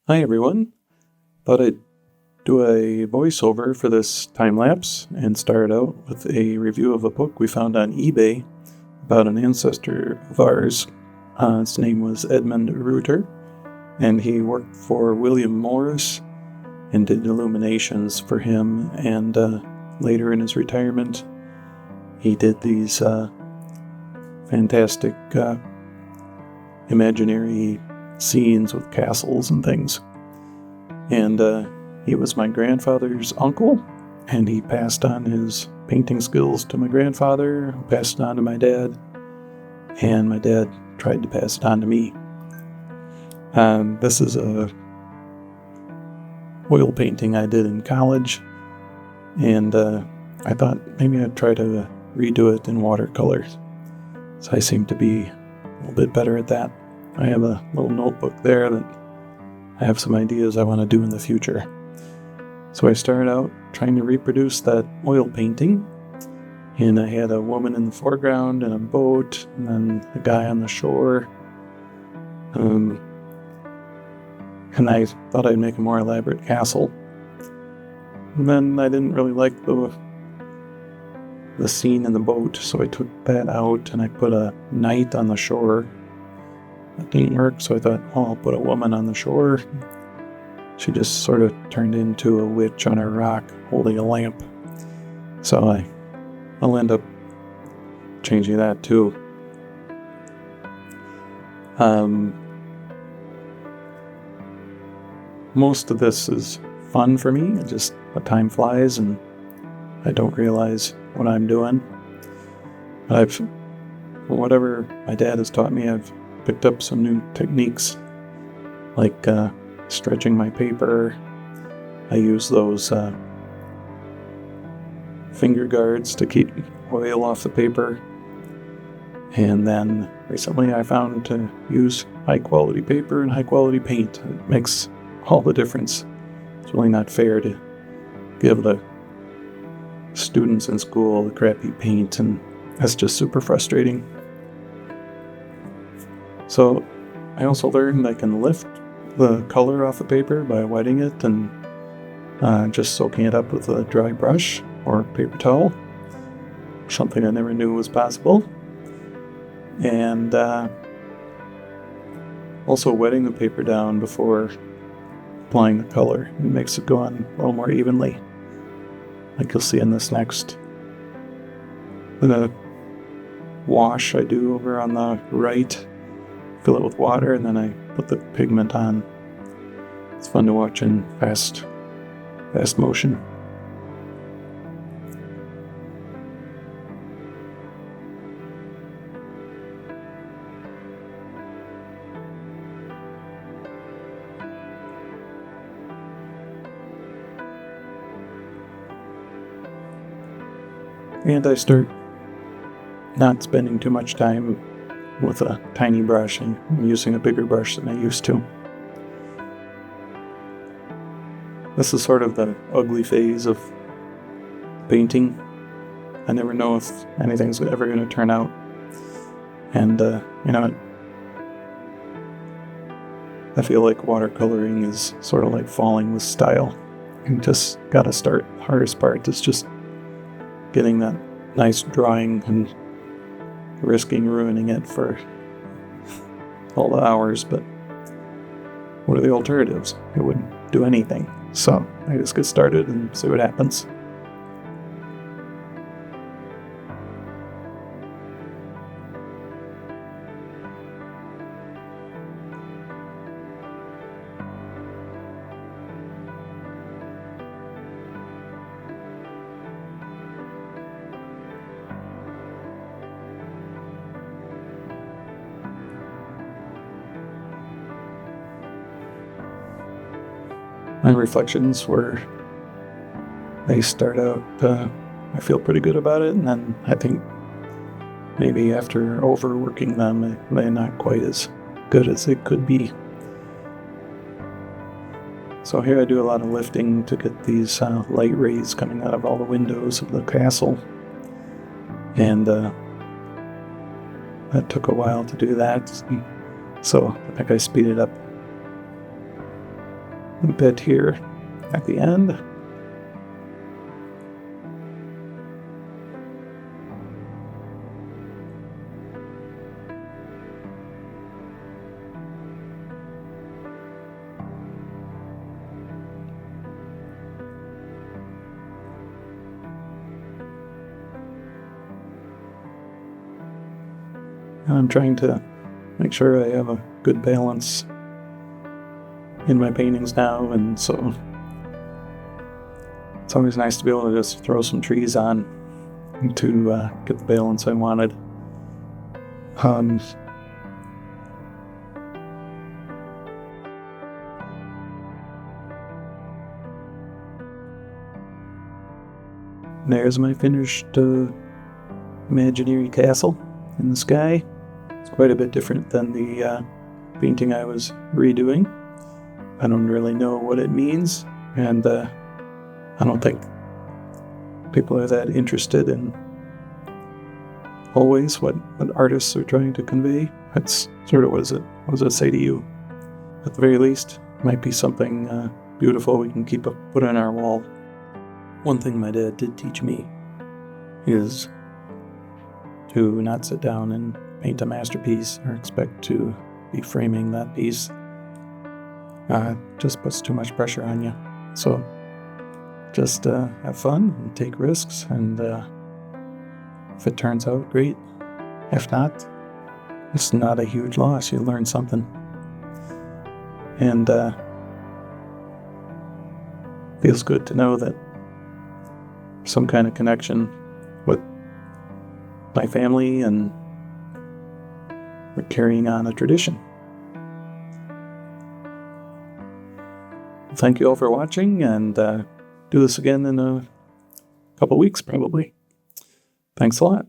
Hi everyone. Thought I'd do a voiceover for this time lapse and start out with a review of a book we found on eBay about an ancestor of ours. His name was Edmund Reuter, and he worked for William Morris and did illuminations for him. And later in his retirement, he did these fantastic imaginary scenes with castles and things. And he was my grandfather's uncle, and he passed on his painting skills to my grandfather, who passed it on to my dad, and my dad tried to pass it on to me. This is a oil painting I did in college, and I thought maybe I'd try to redo it in watercolor. So I seem to be a little bit better at that. I have a little notebook there that I have some ideas I want to do in the future. So I started out trying to reproduce that oil painting, and I had a woman in the foreground and a boat, and then a guy on the shore. And I thought I'd make a more elaborate castle. And then I didn't really like the scene in the boat, so I took that out and I put a knight on the shore. That didn't work, so I thought, I'll put a woman on the shore. She just sort of turned into a witch on a rock holding a lamp. So I'll end up changing that too. Most of this is fun for me. It's just the time flies and I don't realize what I'm doing. But whatever my dad has taught me, I've picked up some new techniques, like stretching my paper. I use those finger guards to keep oil off the paper. And then recently I found to use high quality paper and high quality paint. It makes all the difference. It's really not fair to give the students in school the crappy paint, and that's just super frustrating. So I also learned I can lift the color off the paper by wetting it and just soaking it up with a dry brush or paper towel, something I never knew was possible. And also wetting the paper down before applying the color. It makes it go on a little more evenly, like you'll see in this next. The wash I do over on the right, fill it with water, and then I put the pigment on. It's fun to watch in fast motion. And I start not spending too much time with a tiny brush, and I'm using a bigger brush than I used to. This is sort of the ugly phase of painting. I never know if anything's ever going to turn out. And, I feel like watercoloring is sort of like falling with style. You just gotta start. The hardest part is just getting that nice drawing and risking ruining it for all the hours. But what are the alternatives? It wouldn't do anything. So I just get started and see what happens. My reflections they start out, I feel pretty good about it, and then I think maybe after overworking them, they're not quite as good as they could be. So here I do a lot of lifting to get these light rays coming out of all the windows of the castle, and that took a while to do that, so I think I speeded up a bit here at the end. And I'm trying to make sure I have a good balance in my paintings now, and so it's always nice to be able to just throw some trees on to get the balance I wanted. There's my finished imaginary castle in the sky. It's quite a bit different than the painting I was redoing. I don't really know what it means, and I don't think people are that interested in always what artists are trying to convey. That's sort of what does it say to you? At the very least, it might be something beautiful we can put on our wall. One thing my dad did teach me is to not sit down and paint a masterpiece or expect to be framing that piece. Just puts too much pressure on you. So just have fun and take risks, and if it turns out, great. If not, it's not a huge loss. You learn something. And feels good to know that some kind of connection with my family, and we're carrying on a tradition. Thank you all for watching, and do this again in a couple weeks probably. Thanks a lot.